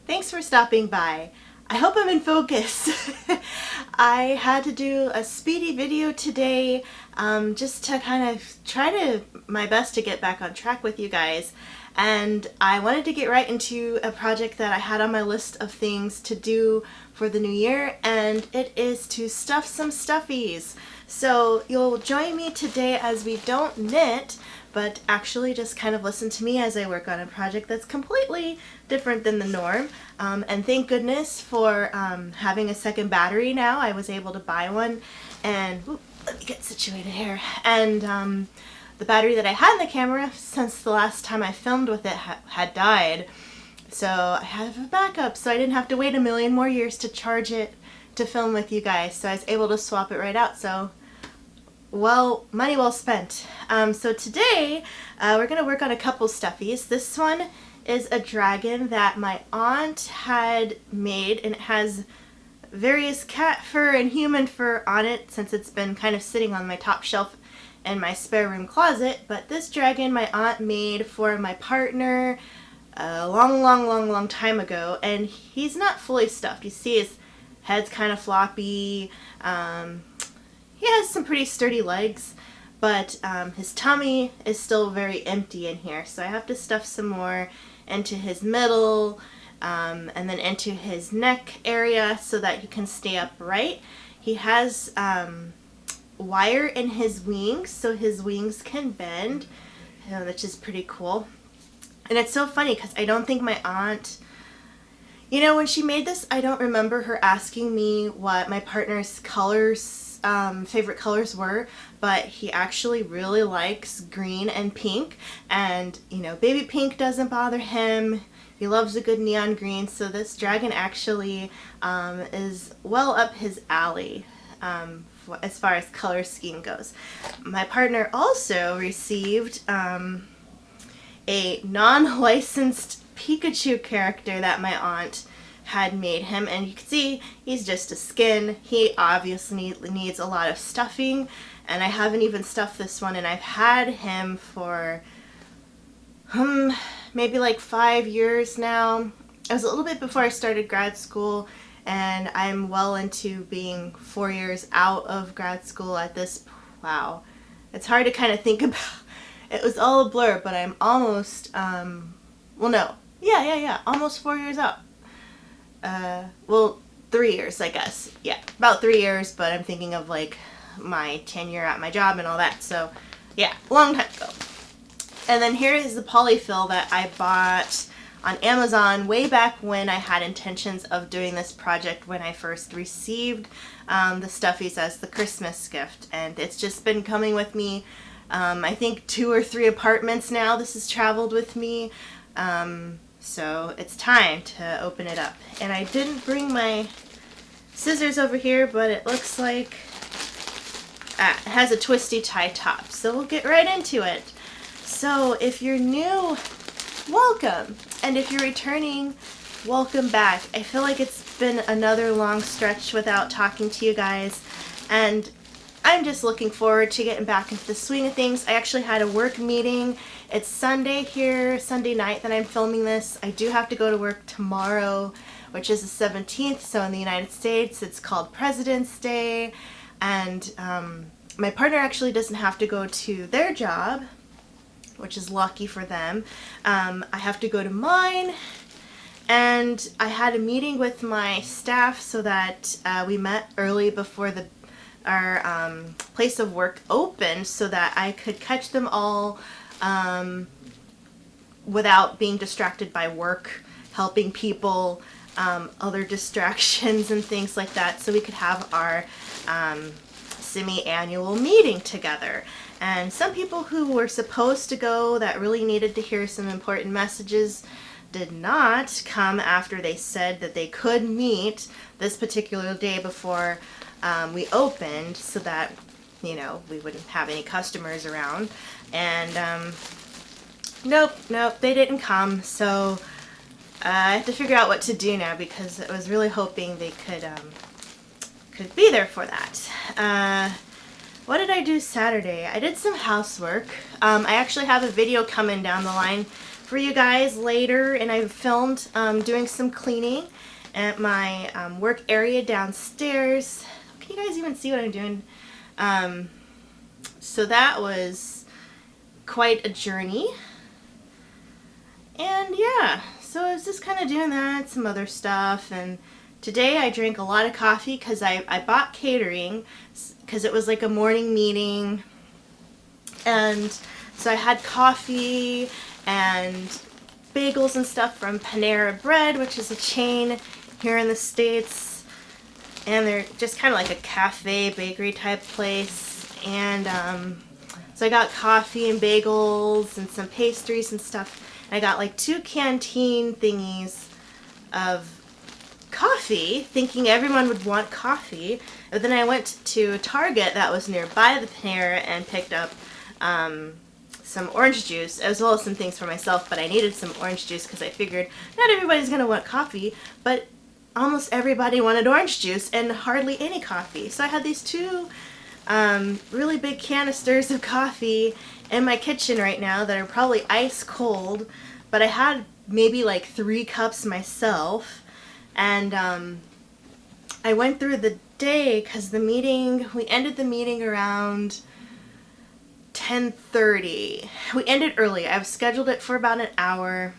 Thanks for stopping by. I hope I'm in focus. I had to do a speedy video today just to kind of try my best to get back on track with you guys. And I wanted to get right into a project that I had on my list of things to do for the new year, and it is to stuff some stuffies. So you'll join me today as we don't knit, but actually just kind of listen to me as I work on a project that's completely different than the norm. And thank goodness for having a second battery now. I was able to buy one, and let me get situated here. And the battery that I had in the camera since the last time I filmed with it had died. So I have a backup, so I didn't have to wait a million more years to charge it to film with you guys. So I was able to swap it right out. So, well, money well spent. So today we're going to work on a couple stuffies. This one is a dragon that my aunt had made, and it has various cat fur and human fur on it since it's been kind of sitting on my top shelf in my spare room closet. But this dragon my aunt made for my partner a long time ago, and he's not fully stuffed. You see his head's kind of floppy. He has some pretty sturdy legs, but his tummy is still very empty in here, so I have to stuff some more into his middle and then into his neck area so that he can stay upright. He has wire in his wings, so his wings can bend, which is pretty cool. And it's so funny because I don't think my aunt, when she made this, I don't remember her asking me what my partner's colors, favorite colors were, but he actually really likes green and pink, and baby pink doesn't bother him. He loves a good neon green, so this dragon actually is well up his alley as far as color scheme goes. My partner also received a non-licensed Pikachu character that my aunt had made him, and you can see he's just a skin. He obviously needs a lot of stuffing, and I haven't even stuffed this one, and I've had him for maybe like 5 years now. It was a little bit before I started grad school, and I'm well into being 4 years out of grad school at this. Wow, it's hard to kind of think about. It was all a blur, but I'm almost, almost 4 years out. 3 years, I guess. Yeah, about 3 years, but I'm thinking of like my tenure at my job and all that. So, yeah, long time ago. And then here is the polyfill that I bought on Amazon way back when I had intentions of doing this project when I first received the stuffies as the Christmas gift. And it's just been coming with me. I think 2 or 3 apartments now. This has traveled with me. So it's time to open it up. And I didn't bring my scissors over here, but it looks like it has a twisty tie top. So we'll get right into it. So if you're new, welcome. And if you're returning, welcome back. I feel like it's been another long stretch without talking to you guys, and I'm just looking forward to getting back into the swing of things. I actually had a work meeting. It's Sunday here, Sunday night that I'm filming this. I do have to go to work tomorrow, which is the 17th. So in the United States, it's called President's Day. And my partner actually doesn't have to go to their job, which is lucky for them. I have to go to mine. And I had a meeting with my staff so that we met early before our place of work opened so that I could catch them all without being distracted by work, helping people, other distractions and things like that, so we could have our semi-annual meeting together. And some people who were supposed to go that really needed to hear some important messages did not come after they said that they could meet this particular day before we opened, so that we wouldn't have any customers around. And nope, they didn't come. So I have to figure out what to do now, because I was really hoping they could be there for that. What did I do Saturday? I did some housework. I actually have a video coming down the line for you guys later, and I filmed doing some cleaning at my work area downstairs. Can you guys even see what I'm doing? So that was quite a journey. And yeah, so I was just kind of doing that, some other stuff, and today I drank a lot of coffee because I bought catering because it was like a morning meeting, and so I had coffee and bagels and stuff from Panera Bread, which is a chain here in the States, and they're just kind of like a cafe bakery type place. And so I got coffee and bagels and some pastries and stuff. I got like 2 canteen thingies of coffee, thinking everyone would want coffee. But then I went to a Target that was nearby the Panera and picked up some orange juice, as well as some things for myself, but I needed some orange juice because I figured not everybody's going to want coffee, but almost everybody wanted orange juice and hardly any coffee. So I had these 2 really big canisters of coffee in my kitchen right now that are probably ice cold, but I had maybe like 3 cups myself. And I went through the day because we ended the meeting around 10:30. We ended early. I've scheduled it for about an hour,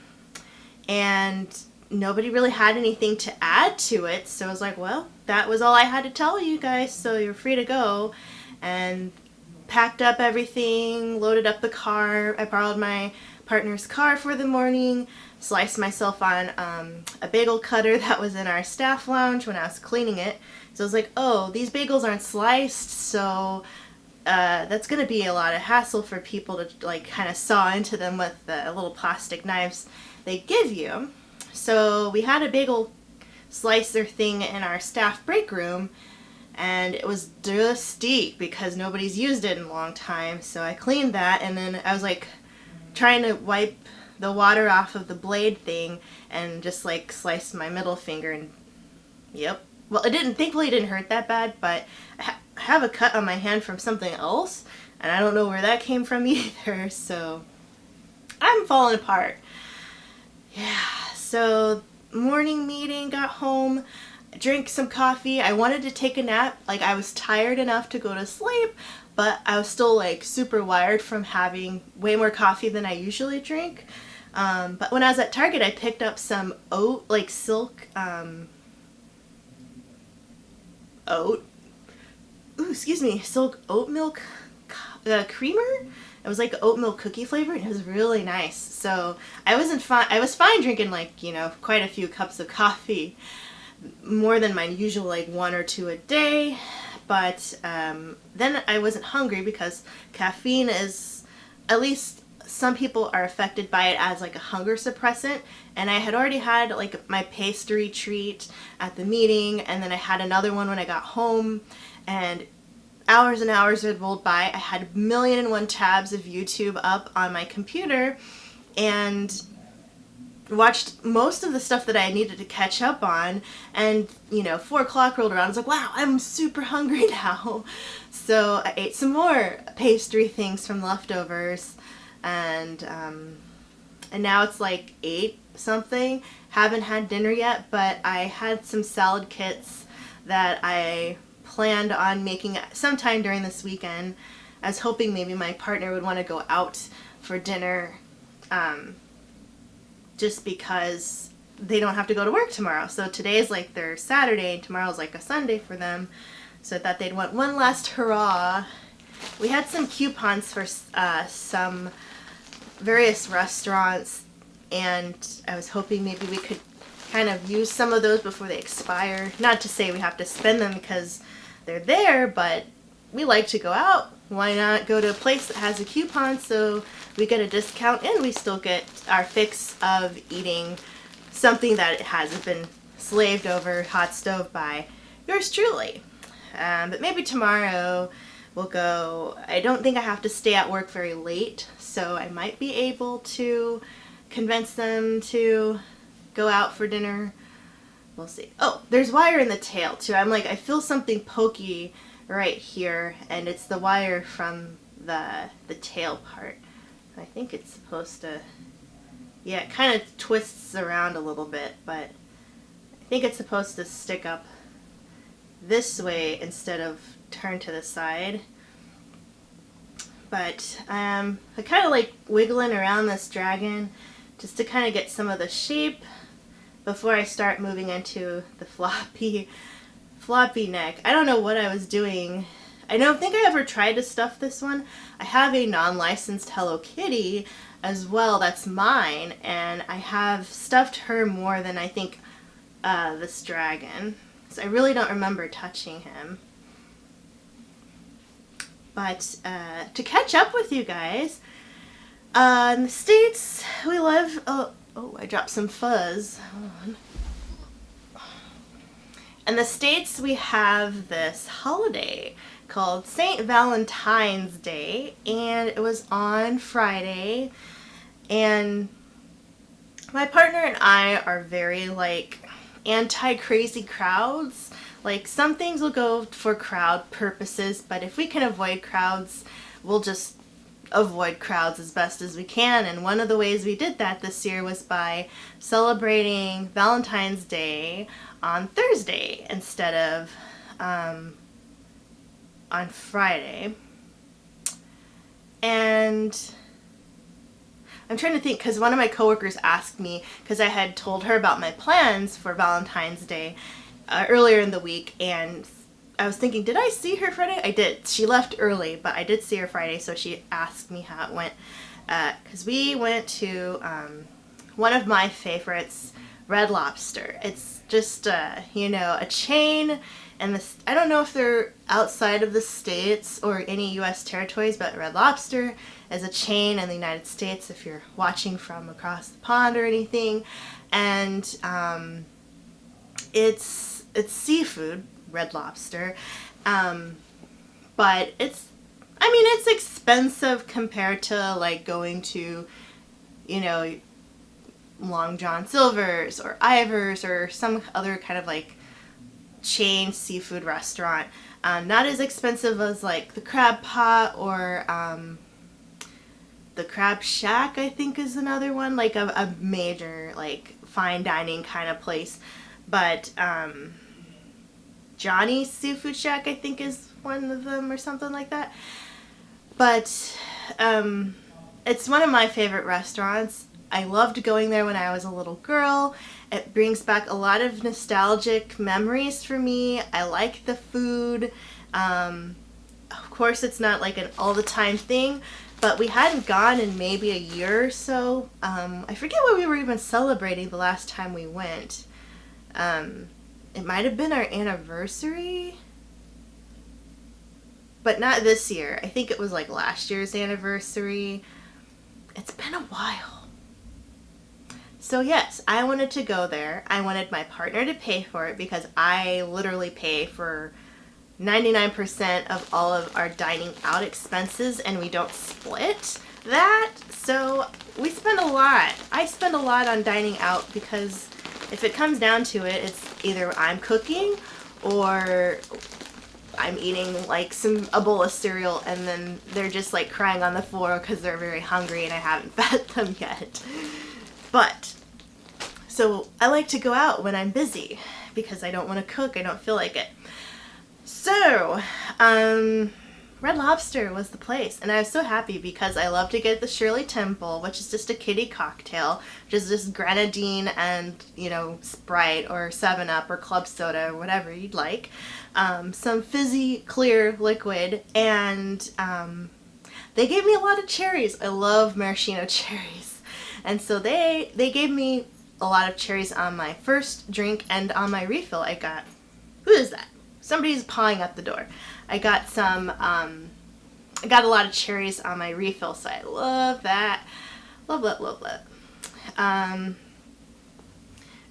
and nobody really had anything to add to it, so I was like, well, that was all I had to tell you guys, so you're free to go. And packed up everything, loaded up the car. I borrowed my partner's car for the morning, sliced myself on a bagel cutter that was in our staff lounge when I was cleaning it. So I was like, oh, these bagels aren't sliced, so that's going to be a lot of hassle for people to like kind of saw into them with the little plastic knives they give you. So we had a bagel slicer thing in our staff break room, and it was dusty because nobody's used it in a long time. So I cleaned that, and then I was like trying to wipe the water off of the blade thing and just like sliced my middle finger, and yep. Well, thankfully it didn't hurt that bad, but I have a cut on my hand from something else, and I don't know where that came from either, so I'm falling apart. Yeah, so morning meeting, got home, drank some coffee. I wanted to take a nap. Like, I was tired enough to go to sleep, but I was still like super wired from having way more coffee than I usually drink. But when I was at Target, I picked up some silk silk oat milk creamer. It was like oat milk cookie flavor, and it was really nice. So I was fine drinking quite a few cups of coffee, more than my usual like 1 or 2 a day. But then I wasn't hungry because caffeine is, at least some people are affected by it as like a hunger suppressant, and I had already had like my pastry treat at the meeting, and then I had another one when I got home, and hours and hours had rolled by. I had 1,000,001 tabs of YouTube up on my computer and watched most of the stuff that I needed to catch up on, and 4 o'clock rolled around. I was like, wow, I'm super hungry now. So I ate some more pastry things from leftovers, and now it's like 8 something. Haven't had dinner yet, but I had some salad kits that I planned on making sometime during this weekend. I was hoping maybe my partner would want to go out for dinner, just because they don't have to go to work tomorrow. So today is like their Saturday, and tomorrow's like a Sunday for them. So I thought they'd want one last hurrah. We had some coupons for some various restaurants, and I was hoping maybe we could kind of use some of those before they expire. Not to say we have to spend them because they're there, but we like to go out. Why not go to a place that has a coupon so we get a discount and we still get our fix of eating something that hasn't been slaved over hot stove by yours truly. But maybe tomorrow we'll go. I don't think I have to stay at work very late, so I might be able to convince them to go out for dinner. We'll see. Oh, there's wire in the tail too. I feel something pokey right here, and it's the wire from the tail part. I think it's supposed to, Yeah, it kind of twists around a little bit, but I think it's supposed to stick up this way instead of turn to the side. But I kind of like wiggling around this dragon just to kind of get some of the shape before I start moving into the floppy neck. I don't know what I was doing. I don't think I ever tried to stuff this one. I have a non-licensed Hello Kitty as well that's mine, and I have stuffed her more than I think this dragon. So I really don't remember touching him. But to catch up with you guys, in the States, we live... Oh, I dropped some fuzz. Hold on. In the States, we have this holiday called St. Valentine's Day, and it was on Friday, and my partner and I are very, like, anti-crazy crowds. Like, some things will go for crowd purposes, but if we can avoid crowds, we'll just avoid crowds as best as we can. And one of the ways we did that this year was by celebrating Valentine's Day on Thursday instead of on Friday. And I'm trying to think, because one of my coworkers asked me, because I had told her about my plans for Valentine's Day earlier in the week, and I was thinking, did I see her Friday? I did. She left early, but I did see her Friday, so she asked me how it went. Because we went to one of my favorites, Red Lobster. It's just, you know, a chain, and I don't know if they're outside of the States or any U.S. territories, but Red Lobster is a chain in the United States if you're watching from across the pond or anything. And it's seafood, Red Lobster, but it's expensive compared to like going to, you know, Long John Silver's or Ivor's or some other kind of like chain seafood restaurant. Not as expensive as like the Crab Pot or the Crab Shack, I think is another one, like a major like fine dining kind of place. But Johnny's Seafood Shack, I think, is one of them or something like that. But it's one of my favorite restaurants. I loved going there when I was a little girl. It brings back a lot of nostalgic memories for me. I like the food. Of course, it's not like an all-the-time thing, but we hadn't gone in maybe a year or so. I forget what we were even celebrating the last time we went. It might have been our anniversary, but not this year. I think it was like last year's anniversary. It's been a while. So yes, I wanted to go there. I wanted my partner to pay for it because I literally pay for 99% of all of our dining out expenses, and we don't split that. So we spend a lot. I spend a lot on dining out because if it comes down to it, it's either I'm cooking or I'm eating like a bowl of cereal, and then they're just like crying on the floor because they're very hungry and I haven't fed them yet. But so I like to go out when I'm busy because I don't want to cook. I don't feel like it. So Red Lobster was the place, and I was so happy because I love to get the Shirley Temple, which is just a kiddie cocktail, which is just grenadine and, you know, Sprite or 7-Up or club soda or whatever you'd like, some fizzy clear liquid, and they gave me a lot of cherries. I love maraschino cherries, and so they gave me a lot of cherries on my first drink, and on my refill I got, who is that? Somebody's pawing at the door. I got some, I got a lot of cherries on my refill, so I love that. Love, love, love, love.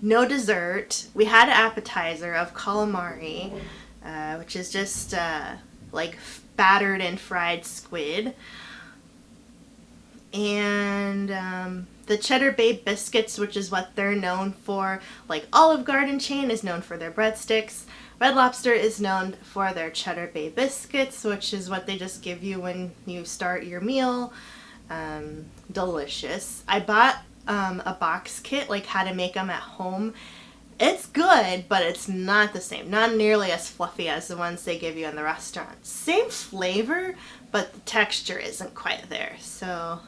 No dessert. We had an appetizer of calamari, which is just like battered and fried squid. And the Cheddar Bay biscuits, which is what they're known for. Like Olive Garden chain is known for their breadsticks. Red Lobster is known for their Cheddar Bay biscuits, which is what they just give you when you start your meal. Delicious. I bought a box kit, like how to make them at home. It's good, but it's not the same. Not nearly as fluffy as the ones they give you in the restaurant. Same flavor, but the texture isn't quite there. So,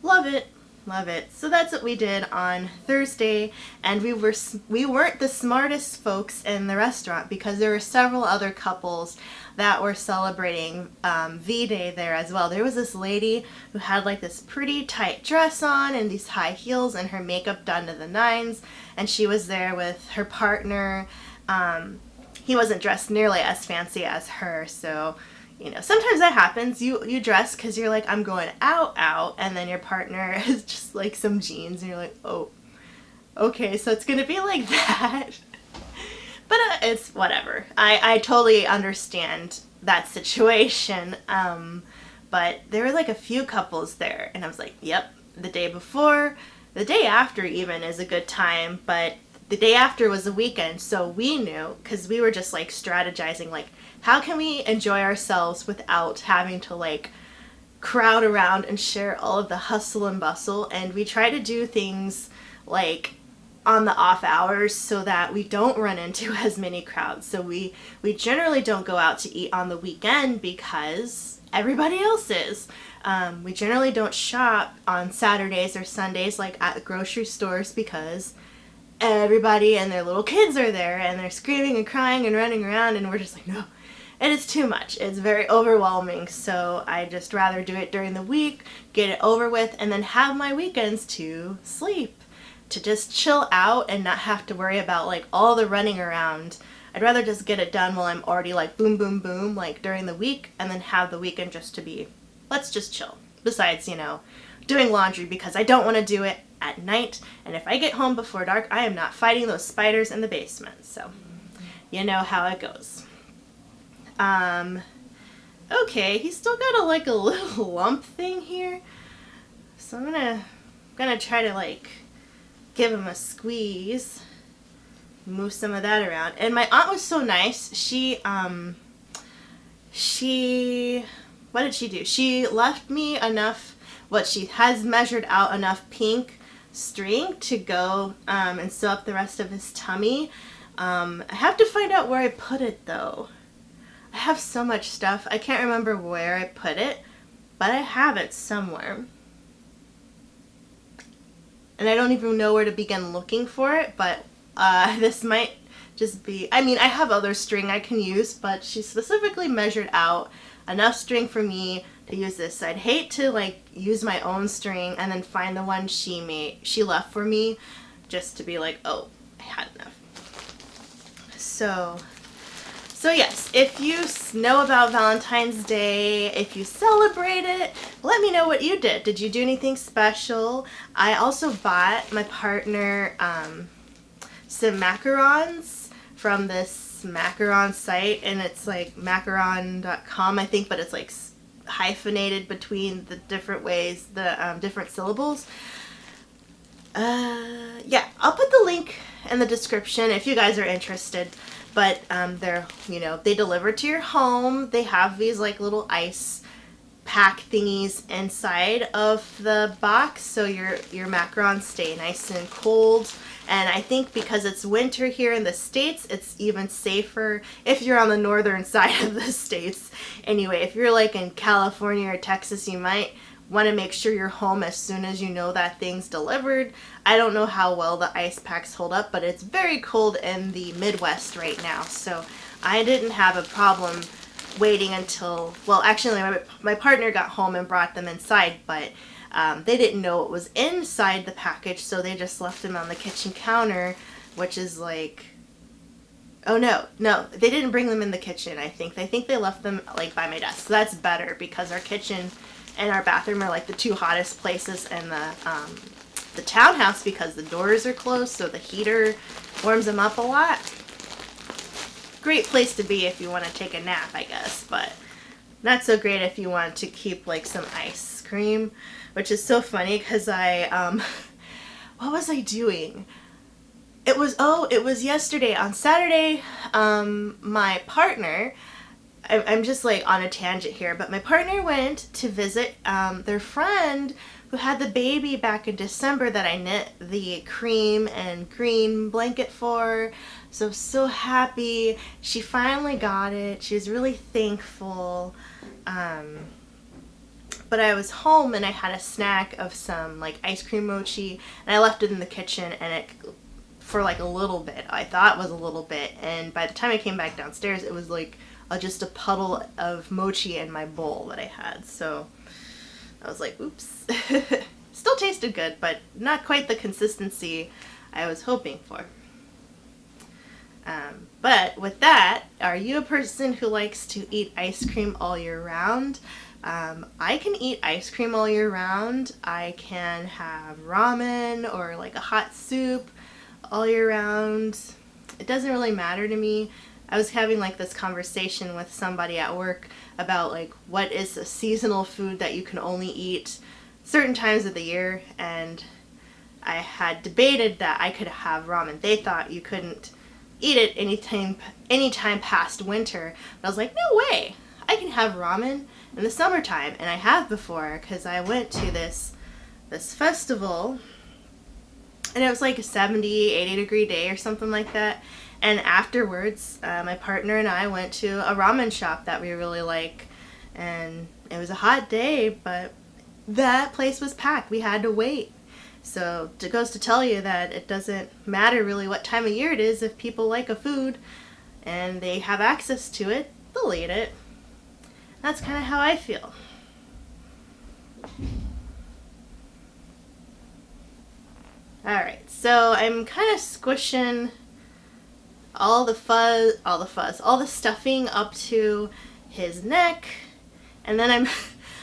love it. Love it. So that's what we did on Thursday, and we weren't the smartest folks in the restaurant because there were several other couples that were celebrating V-Day there as well. There was this lady who had like this pretty tight dress on and these high heels and her makeup done to the nines, and she was there with her partner. He wasn't dressed nearly as fancy as her, so you know, sometimes that happens. You dress because you're like, I'm going out, and then your partner is just like some jeans, and you're like, oh, okay, so it's gonna be like that. But it's whatever. I totally understand that situation. But there were like a few couples there, and I was like, yep, the day before, the day after even is a good time, but the day after was a weekend, so we knew, because we were just like strategizing, like, how can we enjoy ourselves without having to like crowd around and share all of the hustle and bustle? And we try to do things like on the off hours so that we don't run into as many crowds. So we generally don't go out to eat on the weekend because everybody else is. We generally don't shop on Saturdays or Sundays like at grocery stores because everybody and their little kids are there and they're screaming and crying and running around, and we're just like, no, it is too much. It's very overwhelming, so I just rather do it during the week, get it over with, and then have my weekends to sleep, to just chill out and not have to worry about like all the running around. I'd rather just get it done while I'm already like boom, boom, boom, like during the week, and then have the weekend just to be, let's just chill. Besides, you know, doing laundry because I don't want to do it at night, and if I get home before dark, I am not fighting those spiders in the basement, so you know how it goes. Okay, he's still got a little lump thing here, so I'm gonna try to like give him a squeeze, move some of that around. And my aunt was so nice. She what did she do? She left me enough, what she has measured out enough pink string to go and sew up the rest of his tummy. I have to find out where I put it though. I have so much stuff. I can't remember where I put it, but I have it somewhere. And I don't even know where to begin looking for it, but this might just be, I mean, I have other string I can use, but she specifically measured out enough string for me to use this. So I'd hate to like use my own string and then find the one she left for me just to be like, oh, I had enough. So yes, if you know about Valentine's Day, if you celebrate it, let me know what you did. Did you do anything special? I also bought my partner some macarons from this macaron site, and it's like macaron.com, I think, but it's like hyphenated between the different ways, the different syllables. Yeah, I'll put the link in the description if you guys are interested. But they're, you know, they deliver to your home. They have these like little ice pack thingies inside of the box, so your macarons stay nice and cold. And I think because it's winter here in the States, it's even safer if you're on the northern side of the States. Anyway, if you're like in California or Texas, you might want to make sure you're home as soon as you know that thing's delivered. I don't know how well the ice packs hold up, but it's very cold in the Midwest right now, so I didn't have a problem waiting until, well, actually my partner got home and brought them inside, but they didn't know what was inside the package, so they just left them on the kitchen counter, which is like, oh no, they didn't bring them in the kitchen. I think they left them like by my desk, so that's better because our kitchen and our bathroom are like the two hottest places in the townhouse because the doors are closed, so the heater warms them up a lot. Great place to be if you want to take a nap, I guess, but not so great if you want to keep like some ice cream, which is so funny because I what was I doing? It was yesterday. On Saturday, my partner, I'm just like on a tangent here, but my partner went to visit their friend who had the baby back in December that I knit the cream and green blanket for. So happy. She finally got it. She was really thankful. But I was home and I had a snack of some like ice cream mochi, and I left it in the kitchen, and it for like a little bit. I thought it was a little bit, and by the time I came back downstairs, it was like just a puddle of mochi in my bowl that I had. So I was like, oops. Still tasted good, but not quite the consistency I was hoping for. But with that, are you a person who likes to eat ice cream all year round? I can eat ice cream all year round. I can have ramen or like a hot soup all year round. It doesn't really matter to me. I was having like this conversation with somebody at work about like what is a seasonal food that you can only eat certain times of the year, and I had debated that I could have ramen. They thought you couldn't eat it anytime past winter. But I was like, no way. I can have ramen in the summertime, and I have before, because I went to this festival, and it was like a 70, 80 degree day or something like that. And afterwards, my partner and I went to a ramen shop that we really like, and it was a hot day, but that place was packed. We had to wait. So it goes to tell you that it doesn't matter really what time of year it is. If people like a food and they have access to it, they'll eat it. That's kind of how I feel. Alright, so I'm kind of squishing all the stuffing up to his neck, and then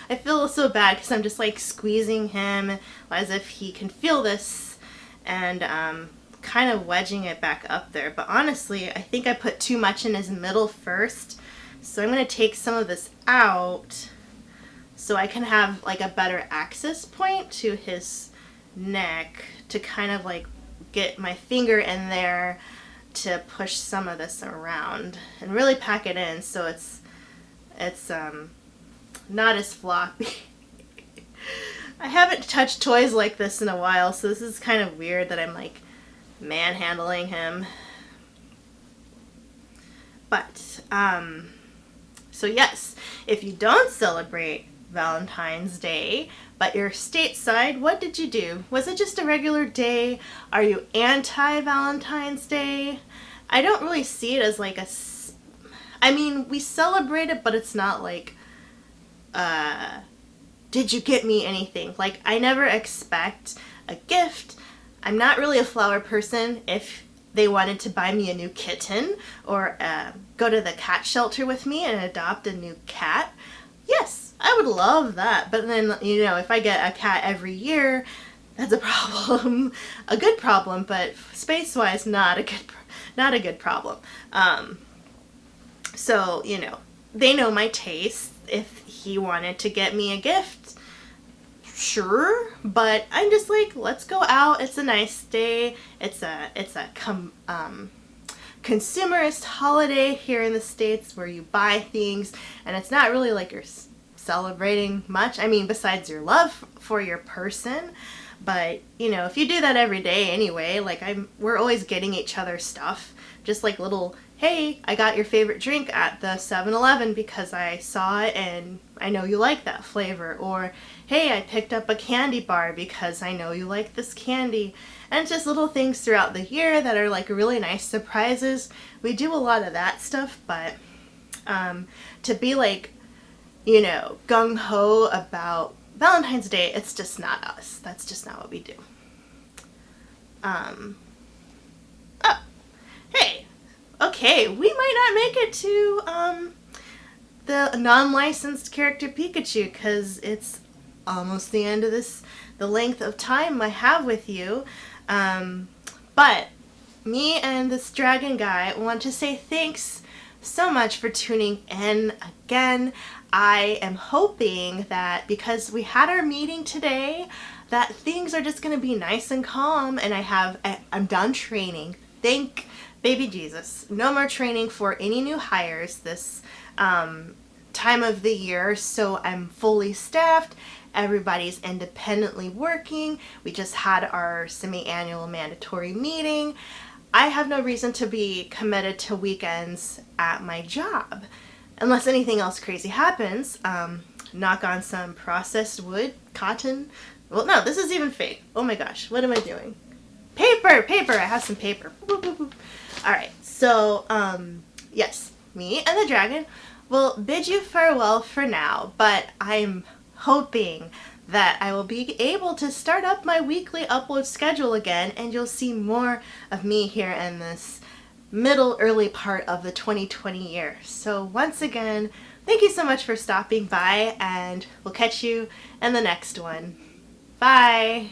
I feel so bad because I'm just like squeezing him as if he can feel this, and kind of wedging it back up there. But honestly, I think I put too much in his middle first, so I'm going to take some of this out so I can have like a better access point to his neck to kind of like get my finger in there to push some of this around and really pack it in so it's not as floppy. I haven't touched toys like this in a while, so this is kind of weird that I'm like manhandling him. But so yes, if you don't celebrate Valentine's Day, but you're stateside, what did you do? Was it just a regular day? Are you anti-Valentine's Day? I don't really see it as like I mean, we celebrate it, but it's not like, did you get me anything? Like, I never expect a gift. I'm not really a flower person. If they wanted to buy me a new kitten or go to the cat shelter with me and adopt a new cat, yes, I would love that. But then, you know, if I get a cat every year, that's a problem. A good problem, but space-wise, not a good problem. So, you know, they know my taste. If he wanted to get me a gift, sure, but I'm just like, let's go out. It's a nice day. It's a consumerist holiday here in the States where you buy things, and it's not really like you're celebrating much. I mean, besides your love for your person. But, you know, if you do that every day anyway, like we're always getting each other stuff. Just like little, hey, I got your favorite drink at the 7-Eleven because I saw it and I know you like that flavor. Or, hey, I picked up a candy bar because I know you like this candy. And it's just little things throughout the year that are like really nice surprises. We do a lot of that stuff, but to be like, you know, gung-ho about Valentine's Day, it's just not us. That's just not what we do. Oh, hey, okay, we might not make it to the non-licensed character Pikachu because it's almost the end of the length of time I have with you. But me and this dragon guy want to say thanks so much for tuning in again. I am hoping that because we had our meeting today, that things are just going to be nice and calm, and I'm done training. Thank baby Jesus. No more training for any new hires this time of the year, so I'm fully staffed. Everybody's independently working. We just had our semi-annual mandatory meeting. I have no reason to be committed to weekends at my job unless anything else crazy happens. Knock on some processed wood, cotton. Well, no, this is even fake. Oh my gosh, what am I doing? Paper! Paper! I have some paper. Alright, so, yes, me and the dragon will bid you farewell for now, but I'm hoping that I will be able to start up my weekly upload schedule again, and you'll see more of me here in this early part of the 2020 year. So once again, thank you so much for stopping by, and we'll catch you in the next one. Bye!